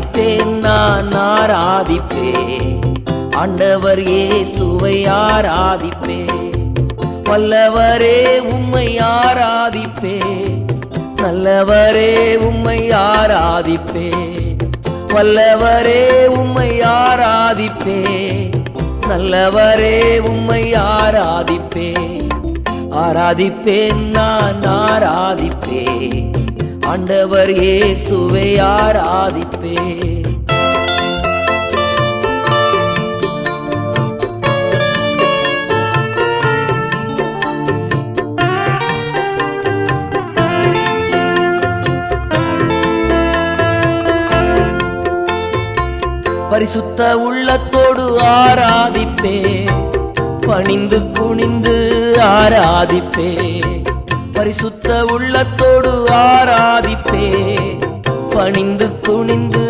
ஆராதிப்பேன் நான் ஆராதிப்பேன் ஆண்டவர் இயேசுவை ஆராதிப்பேன் வல்லவரே உம்மை ஆராதிப்பேன் நல்லவரே உம்மை ஆராதிப்பேன் வல்லவரே உம்மை ஆராதிப்பேன் நல்லவரே உம்மை ஆராதிப்பேன் ஆராதிப்பேன் நான் ஆராதிப்பேன் ஆண்டவர் இயேசுவை ஆராதிப்பேன் பரிசுத்த உள்ளத்தோடு ஆராதிப்பேன் பணிந்து குனிந்து ஆராதிப்பேன் பரிசுத்த உள்ளத்தோடு ஆராதிப்பேன் பணிந்து குனிந்து